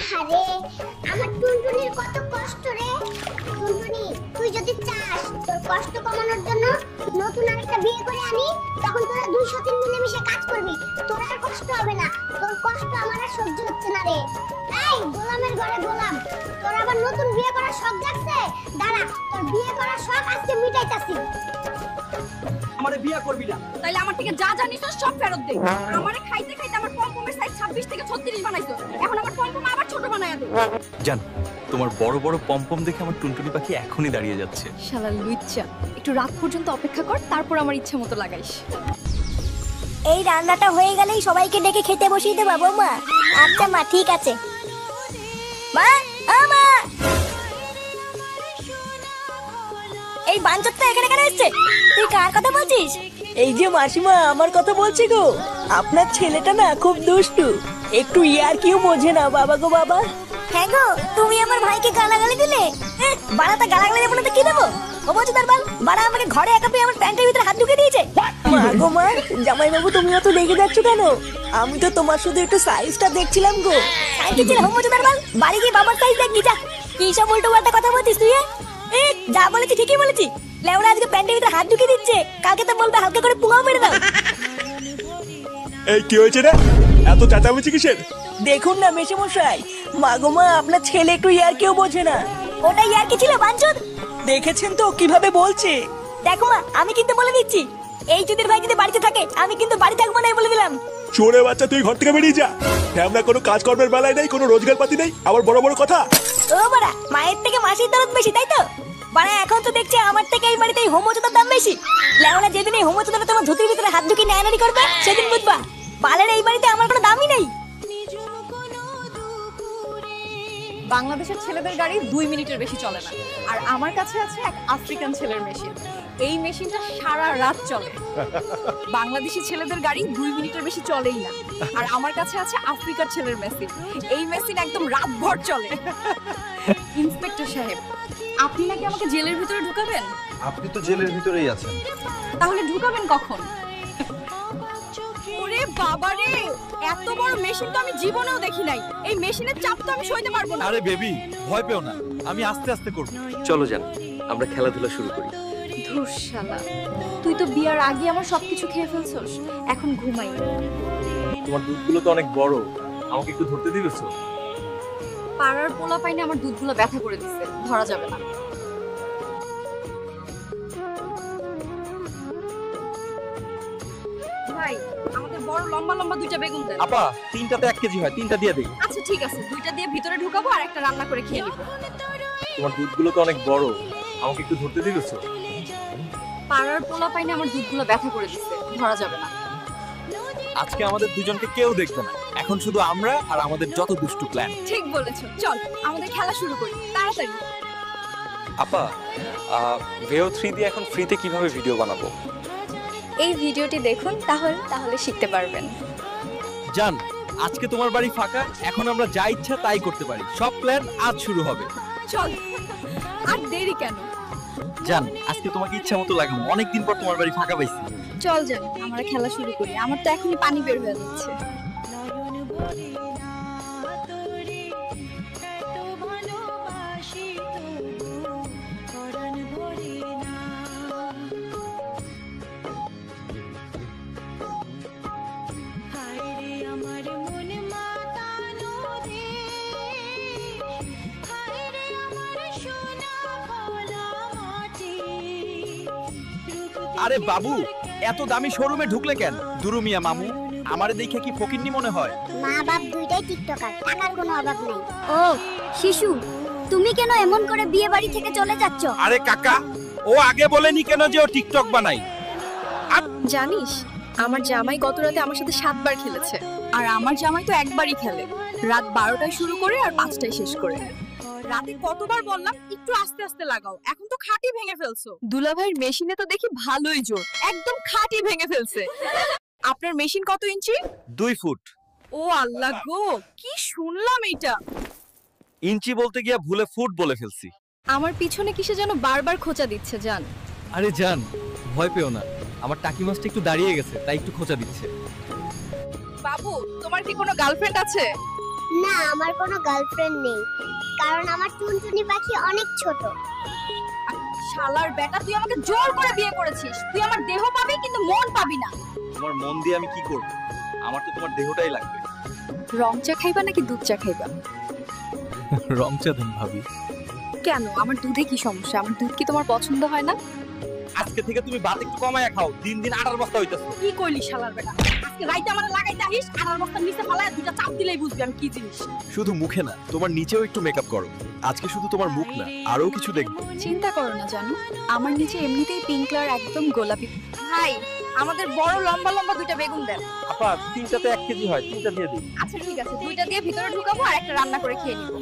আহারে আমার টুনটুনির কত কষ্ট রে। টুনটুনি তুই যদি চাস তোর কষ্ট কমানোর জন্য নতুন আরেকটা বিয়ে করে আনি, তখন তোরা 203 মিলেমিশে কাজ করবি, তোর আর কষ্ট হবে না। তোর কষ্ট আমার আর সহ্য হচ্ছে না রে। এই গোলামের ঘরে গোলাম, তোর আবার নতুন বিয়ে করার শখ জাগছে? দাঁড়া, তোর বিয়ে করার শখ আজকে মিটাইতাছি। আমারে বিয়ে করবি না, তাইলে আমার থেকে যা জানিস সব ফেরত দে। আমারে খাইতে খাইতে আমার পমপমের সাইজ 26 থেকে 36 বানাইছো, এখন আমার পমপম আবার ছোট বানায়া দে। জান, তোমার বড় বড় পমপম দেখে আমার টুনটুনি পাখি এখনই দাঁড়িয়ে যাচ্ছে। শালা লুচ্চা, একটু রাত পর্যন্ত অপেক্ষা কর, তারপর আমার ইচ্ছা মতো লাগাইস। এই রান্নাটা হয়ে গেলেই সবাইকে ডেকে খেতে বসিয়ে দেব বৌমা। আচ্ছা মা, ঠিক আছে। মা, মা, এই বাঞ্চতটা এখানে কেন এসেছে? তুই কার কথা বলছিস? এই যে মাসিমা, আমার কথা বলছি গো। আপনার ছেলেটা না খুব দুষ্টু, একটু ইয়ার কিউ বোঝে না বাবা গো বাবা। হ্যাঁ গো, তুমি আমার ভাইকে গালাগালি দিলে। বাড়াটা গালাগালি দেবো না তো কি দেবো? ও বলছি তার বাল, বাড়া আমাকে ঘরে একা পেয়ে আমার প্যান্টের ভিতরে হাত ঢুকে দিয়েছে। মা গো মা, জামাই বাবু তুমি অত রেগে যাচ্ছ কেন? আমি তো তোমার শুধু একটু সাইজটা দেখছিলাম গো। সাইকে ছিল হোম তার বাল, বাড়ি গিয়ে বাবার সাইজ দেখবি যা। কি সব উল্টো পাল্টা কথা বলছিস তুই? যা বলেছি ঠিকই বলেছি। লেওড়া আজকে প্যান্টের ভিতরে হাত ঢুকে দিচ্ছে, কালকে তো বলবে হালকা করে পুঙাও মেরে দাও। এই কি হয়েছে রে? এত চেঁচামেচি কিসের? দেখুন না মেশামশাই, মা গো মা, আপনার ছেলে একটু ইয়ার কিউ বোঝে না। ওটা ইয়ার কি ছিল বাঞ্চুদ? দেখেছেন তো কিভাবে বলছে। দেখো মা, আমি কিন্তু বলে দিচ্ছি, এই চুদির ভাই যদি বাড়িতে থাকে আমি কিন্তু বাড়ি থাকবো না, বলে দিলাম। চোরে বাচ্চা, তুই ঘর থেকে বেরিয়ে যা। আমরা কোনো কাজকর্মের বেলায় নেই, কোনো রোজগার পাতি নেই, আবার বড় বড় কথা। ও বাড়া, মায়ের থেকে মাসির দরদ বেশি, তাই তো? বাড়া এখন তো দেখছি আমার থেকে এই বাড়িতে এই হোমোচোদার দাম বেশি। লেওলা যেদিন এই হোমোচোদাটা তোমার ধুতির ভিতরে হাত ঢুকিয়ে নেয়ানারি করবে সেদিন বুঝবা বালের এই বাড়িতে আমার কোনো দামই নেই। বাংলাদেশের ছেলেদের গাড়ি 2 মিনিটের বেশি চলে না, আর আমার কাছে আছে এক আফ্রিকান ছেলের মেশিন। এই মেশিনটা সারা রাত চলে। বাংলাদেশি ছেলেদের গাড়ি 2 মিনিটের বেশি চলেই না, আর আমার কাছে আছে আফ্রিকার ছেলের মেশিন। এই মেশিন একদম রাতভর চলে। ইন্সপেক্টর সাহেব, আপনি নাকি আমাকে জেলের ভিতরে ঢুকাবেন? আপনি তো জেলের ভিতরেই আছেন। তাহলে ঢুকাবেন কখন? ওরে বাবা রে, এত বড় মেশিন তো আমি জীবনেও দেখি নাই। এই মেশিনের চাপ তো আমি সইতে পারবো না। আরে বেবি, ভয় পেও না, আমি আস্তে আস্তে করব। চলো যান, আমরা খেলাধুলা শুরু করি। ধুর শালা, তুই তো বিয়ার আগে আমার সবকিছু খেয়ে ফেলছস, এখন ঘুমাই। তোমার দুধগুলো তো অনেক বড়, আমাকে একটু ধরতে দিবেছো? পাড়ার পোলা পাইনে আমার দুধগুলো ব্যথা করে দিচ্ছে, ধরা যাবে না। ভাই, আমাদের বড় লম্বা লম্বা 2টা বেগুন দেন। আপা, 3টাতে 1 কেজি হয়, 3টা দিয়ে দেই। আচ্ছা ঠিক আছে, 2টা দিয়ে ভিতরে ঢুকাবো আর একটা রান্না করে খেয়ে নিব। তোমার দুধগুলো তো অনেক বড়, আমাকে একটু ধরতে দিবেছো? পাড়ার পোলা পাইনে আমার দুধগুলো ব্যথা করে দিচ্ছে, ধরা যাবে না। আজকে আমাদের দুজনকে কেউ দেখবে না, এখন শুধু আমরা আর আমাদের যত দুষ্টু প্ল্যান। ঠিক বলেছো, চল আমাদের খেলা শুরু করি তাড়াতাড়ি। আপা, ভেও 3 দিয়ে এখন ফ্রিতে কিভাবে ভিডিও বানাবো? এই ভিডিওটি দেখুন, তাহলে শিখতে পারবেন। জান, আজকে তোমার বাড়ি ফাঁকা, এখন আমরা যা ইচ্ছা তাই করতে পারি। সব প্ল্যান আজ শুরু হবে। চল, আর দেরি কেন? জান, আজকে তোমাকে ইচ্ছা মতো লাগাবো, অনেকদিন পর তোমার বাড়ি ফাঁকা পাইছি। চল যান, আমরা খেলা শুরু করি। আমার তো এখনই পানি বের হয়ে যাচ্ছে। আরে বাবু, এত দামি শোরুমে ঢুকলে কেন? দুরুমিয়া মামু, আমারে দেখে কি ফকিন্নি মনে হয়? মা বাপ দুইটাই টিকটকার, টাকার কোনো অভাব নেই। ও শিশু, তুমি কেন এমন করে বিয়ে বাড়ি থেকে চলে যাচ্ছ? আরে কাকা, ও আগে বলেনি কেন যে ও টিকটক বানাই? জানিস, আমার জামাই গত রাতে আমার সাথে 7 বার খেলেছে, আর আমার জামাই তো একবারই খেলে। রাত 12টায় শুরু করে আর 5টায় শেষ করে। রাতে কতবার বললাম একটু আস্তে আস্তে লাগাও, এখন তো খাঁটি ভেঙে ফেলছো। দুলাভাইয়ের মেশিনে তো দেখি ভালোই জোর, একদম খাঁটি ভেঙে ফেলছে। আপনার মেশিন কত ইঞ্চি? 2 ফুট। ও আল্লাহ গো, কি শুনলাম এটা। ইঞ্চি বলতে গিয়া ভুলে ফুট বলে ফেলছি। আমার পিছনে কিসে যেন বারবার খোঁচা দিচ্ছে জান। আরে জান, ভয় পেও না, আমার টাকি মাছটা একটু দাঁড়িয়ে গেছে, তাই একটু খোঁচা দিচ্ছে। বাবু, তোমার কি কোনো গার্লফ্রেন্ড আছে? না, আমার কোনো গার্লফ্রেন্ড নেই, কারণ আমার টুনটুনি পাখি অনেক ছোট। শালার বেটা, তুই আমাকে জোর করে বিয়ে করেছিস। তুই আমার দেহ পাবি কিন্তু মন পাবি না। তোমার মন দিয়ে আমি কি করব? আমার তো তোমার দেহটাই লাগবে। রং চা খাইবা নাকি দুধ চা খাইবা? রং চা দেন ভাবি। কেন, আমার দুধে কি সমস্যা? আমার দুধ কি তোমার পছন্দ হয় না? আজকে থেকে তুমি ভাত একটু কমায়া খাও, দিন দিন আটার বস্তা হইতাছে। কি কইলি শালার বেটা? আজকে রাইতে আমার লাগাইতে আহিস, আর বস্তার নিচে ফালায় দুইটা চাপ দিলেই বুঝবি আমি কি জিনিস। শুধু মুখে না, তোমার নিচেও একটু মেকআপ করো। আজকে শুধু তোমার মুখ না, আরো কিছু দেখবো। চিন্তা করো না জানো, আমার নিচে এমনিতেই পিঙ্ক কালার একদম গোলাপি। ভাই, আমাদের বড় লম্বা লম্বা দুইটা বেগুন দেন। আপা 3টাতে 1 কেজি হয়, 3টা দিয়ে দিই। আচ্ছা ঠিক আছে, দুইটা দিয়ে ভিতরে ঢুকাবো আর একটা রান্না করে খেয়ে নিবো।